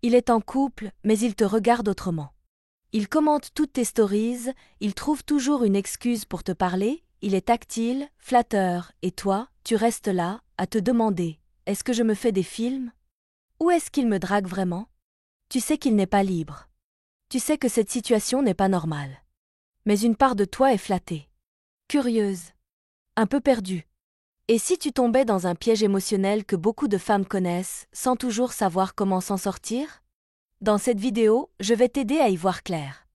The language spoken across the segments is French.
Il est en couple, mais il te regarde autrement. Il commente toutes tes stories, il trouve toujours une excuse pour te parler, il est tactile, flatteur, et toi, tu restes là, à te demander, est-ce que je me fais des films? Ou est-ce qu'il me drague vraiment? Tu sais qu'il n'est pas libre. Tu sais que cette situation n'est pas normale. Mais une part de toi est flattée. Curieuse. Un peu perdue. Et si tu tombais dans un piège émotionnel que beaucoup de femmes connaissent, sans toujours savoir comment s'en sortir? Dans cette vidéo, je vais t'aider à y voir clair.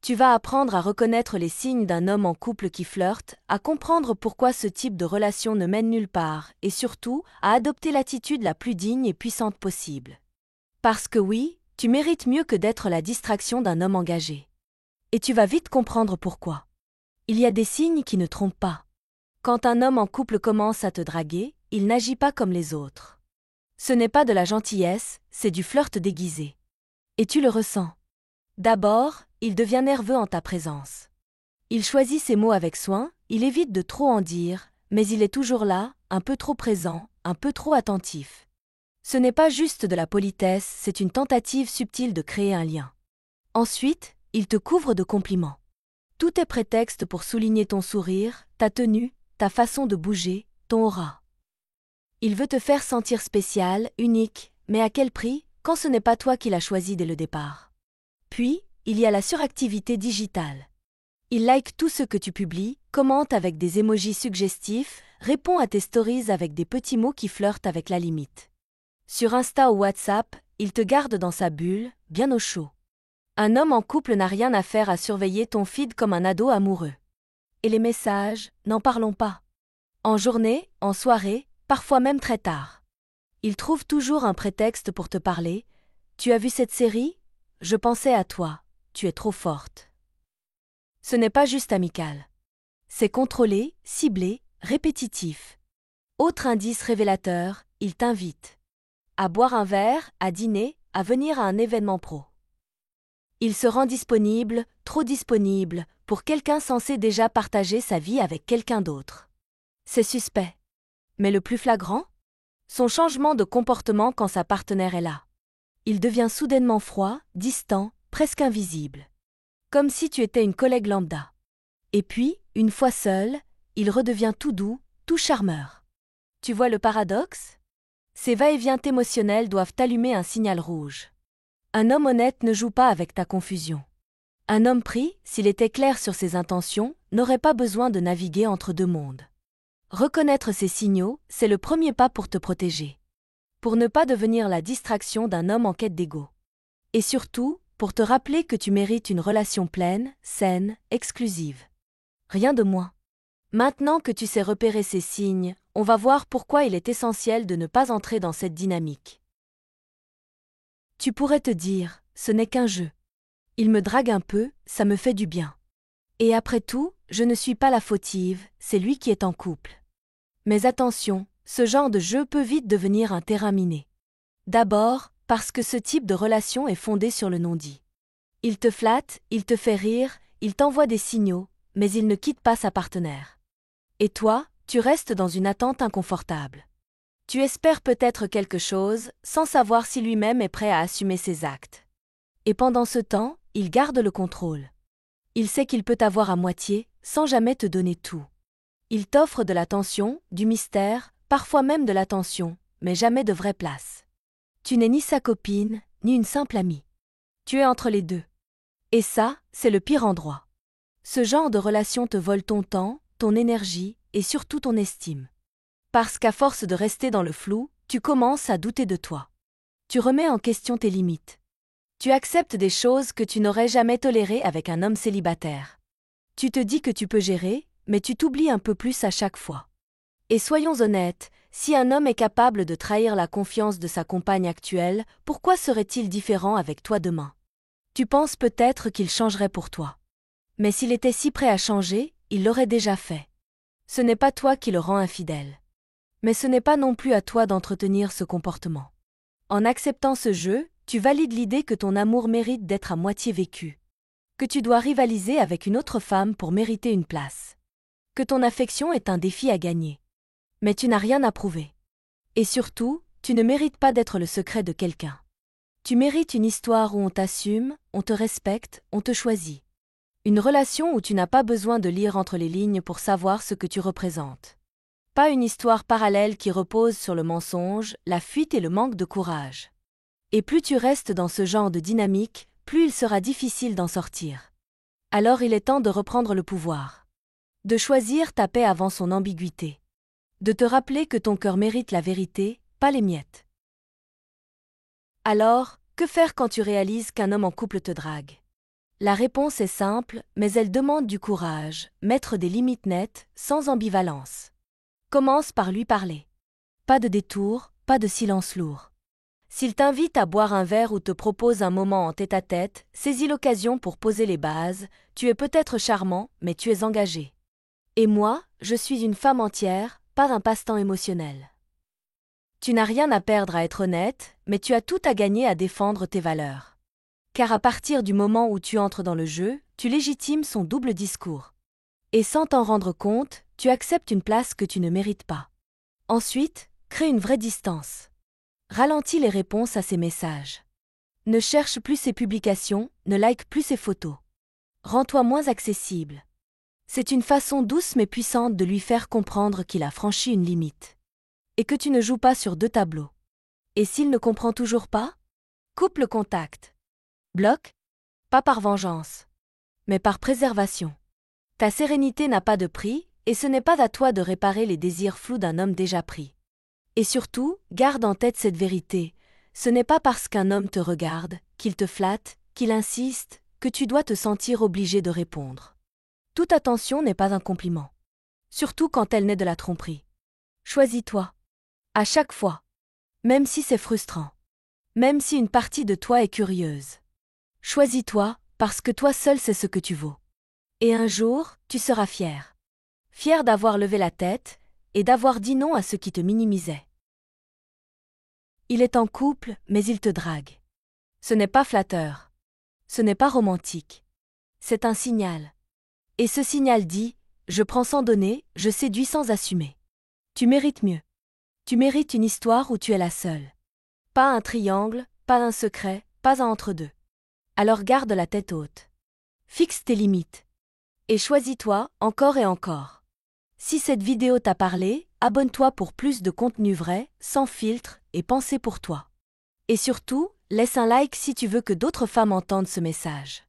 Tu vas apprendre à reconnaître les signes d'un homme en couple qui flirte, à comprendre pourquoi ce type de relation ne mène nulle part, et surtout, à adopter l'attitude la plus digne et puissante possible. Parce que oui, tu mérites mieux que d'être la distraction d'un homme engagé. Et tu vas vite comprendre pourquoi. Il y a des signes qui ne trompent pas. Quand un homme en couple commence à te draguer, il n'agit pas comme les autres. Ce n'est pas de la gentillesse, c'est du flirt déguisé. Et tu le ressens. D'abord, il devient nerveux en ta présence. Il choisit ses mots avec soin, il évite de trop en dire, mais il est toujours là, un peu trop présent, un peu trop attentif. Ce n'est pas juste de la politesse, c'est une tentative subtile de créer un lien. Ensuite, il te couvre de compliments. Tout est prétexte pour souligner ton sourire, ta tenue, ta façon de bouger, ton aura. Il veut te faire sentir spécial, unique, mais à quel prix, quand ce n'est pas toi qui l'as choisi dès le départ? Puis, il y a la suractivité digitale. Il like tout ce que tu publies, commente avec des emojis suggestifs, répond à tes stories avec des petits mots qui flirtent avec la limite. Sur Insta ou WhatsApp, il te garde dans sa bulle, bien au chaud. Un homme en couple n'a rien à faire à surveiller ton feed comme un ado amoureux. Et les messages, n'en parlons pas. En journée, en soirée, parfois même très tard. Il trouve toujours un prétexte pour te parler. Tu as vu cette série? Je pensais à toi. Tu es trop forte. Ce n'est pas juste amical. C'est contrôlé, ciblé, répétitif. Autre indice révélateur, il t'invite. À boire un verre, à dîner, à venir à un événement pro. Il se rend disponible, trop disponible, pour quelqu'un censé déjà partager sa vie avec quelqu'un d'autre. C'est suspect. Mais le plus flagrant? Son changement de comportement quand sa partenaire est là. Il devient soudainement froid, distant, presque invisible. Comme si tu étais une collègue lambda. Et puis, une fois seul, il redevient tout doux, tout charmeur. Tu vois le paradoxe? Ces va-et-vient émotionnels doivent allumer un signal rouge. Un homme honnête ne joue pas avec ta confusion. Un homme pris, s'il était clair sur ses intentions, n'aurait pas besoin de naviguer entre deux mondes. Reconnaître ces signaux, c'est le premier pas pour te protéger. Pour ne pas devenir la distraction d'un homme en quête d'ego. Et surtout, pour te rappeler que tu mérites une relation pleine, saine, exclusive. Rien de moins. Maintenant que tu sais repérer ces signes, on va voir pourquoi il est essentiel de ne pas entrer dans cette dynamique. Tu pourrais te dire, ce n'est qu'un jeu. Il me drague un peu, ça me fait du bien. Et après tout, je ne suis pas la fautive, c'est lui qui est en couple. Mais attention, ce genre de jeu peut vite devenir un terrain miné. D'abord, parce que ce type de relation est fondé sur le non-dit. Il te flatte, il te fait rire, il t'envoie des signaux, mais il ne quitte pas sa partenaire. Et toi, tu restes dans une attente inconfortable. Tu espères peut-être quelque chose, sans savoir si lui-même est prêt à assumer ses actes. Et pendant ce temps, il garde le contrôle. Il sait qu'il peut t'avoir à moitié, sans jamais te donner tout. Il t'offre de l'attention, du mystère, parfois même de l'attention, mais jamais de vraie place. Tu n'es ni sa copine, ni une simple amie. Tu es entre les deux. Et ça, c'est le pire endroit. Ce genre de relation te vole ton temps, ton énergie, et surtout ton estime. Parce qu'à force de rester dans le flou, tu commences à douter de toi. Tu remets en question tes limites. Tu acceptes des choses que tu n'aurais jamais tolérées avec un homme célibataire. Tu te dis que tu peux gérer, mais tu t'oublies un peu plus à chaque fois. Et soyons honnêtes, si un homme est capable de trahir la confiance de sa compagne actuelle, pourquoi serait-il différent avec toi demain? Tu penses peut-être qu'il changerait pour toi. Mais s'il était si prêt à changer, il l'aurait déjà fait. Ce n'est pas toi qui le rends infidèle. Mais ce n'est pas non plus à toi d'entretenir ce comportement. En acceptant ce jeu, tu valides l'idée que ton amour mérite d'être à moitié vécu. Que tu dois rivaliser avec une autre femme pour mériter une place. Que ton affection est un défi à gagner. Mais tu n'as rien à prouver. Et surtout, tu ne mérites pas d'être le secret de quelqu'un. Tu mérites une histoire où on t'assume, on te respecte, on te choisit. Une relation où tu n'as pas besoin de lire entre les lignes pour savoir ce que tu représentes. Pas une histoire parallèle qui repose sur le mensonge, la fuite et le manque de courage. Et plus tu restes dans ce genre de dynamique, plus il sera difficile d'en sortir. Alors il est temps de reprendre le pouvoir. De choisir ta paix avant son ambiguïté. De te rappeler que ton cœur mérite la vérité, pas les miettes. Alors, que faire quand tu réalises qu'un homme en couple te drague? La réponse est simple, mais elle demande du courage, mettre des limites nettes, sans ambivalence. Commence par lui parler. Pas de détour, pas de silence lourd. S'il t'invite à boire un verre ou te propose un moment en tête-à-tête, saisis l'occasion pour poser les bases. Tu es peut-être charmant, mais tu es engagé. Et moi, je suis une femme entière, pas un passe-temps émotionnel. Tu n'as rien à perdre à être honnête, mais tu as tout à gagner à défendre tes valeurs. Car à partir du moment où tu entres dans le jeu, tu légitimes son double discours. Et sans t'en rendre compte, tu acceptes une place que tu ne mérites pas. Ensuite, crée une vraie distance. Ralentis les réponses à ses messages. Ne cherche plus ses publications, ne like plus ses photos. Rends-toi moins accessible. C'est une façon douce mais puissante de lui faire comprendre qu'il a franchi une limite. Et que tu ne joues pas sur deux tableaux. Et s'il ne comprend toujours pas? Coupe le contact. Bloque? Pas par vengeance, mais par préservation. Ta sérénité n'a pas de prix, et ce n'est pas à toi de réparer les désirs flous d'un homme déjà pris. Et surtout, garde en tête cette vérité, ce n'est pas parce qu'un homme te regarde, qu'il te flatte, qu'il insiste, que tu dois te sentir obligé de répondre. Toute attention n'est pas un compliment. Surtout quand elle naît de la tromperie. Choisis-toi. À chaque fois. Même si c'est frustrant. Même si une partie de toi est curieuse. Choisis-toi, parce que toi seul sais ce que tu vaux. Et un jour, tu seras fier. Fier d'avoir levé la tête, et d'avoir dit non à ce qui te minimisait. Il est en couple, mais il te drague. Ce n'est pas flatteur. Ce n'est pas romantique. C'est un signal. Et ce signal dit, je prends sans donner, je séduis sans assumer. Tu mérites mieux. Tu mérites une histoire où tu es la seule. Pas un triangle, pas un secret, pas un entre-deux. Alors garde la tête haute. Fixe tes limites. Et choisis-toi, encore et encore. Si cette vidéo t'a parlé, abonne-toi pour plus de contenu vrai, sans filtre, et pensé pour toi. Et surtout, laisse un like si tu veux que d'autres femmes entendent ce message.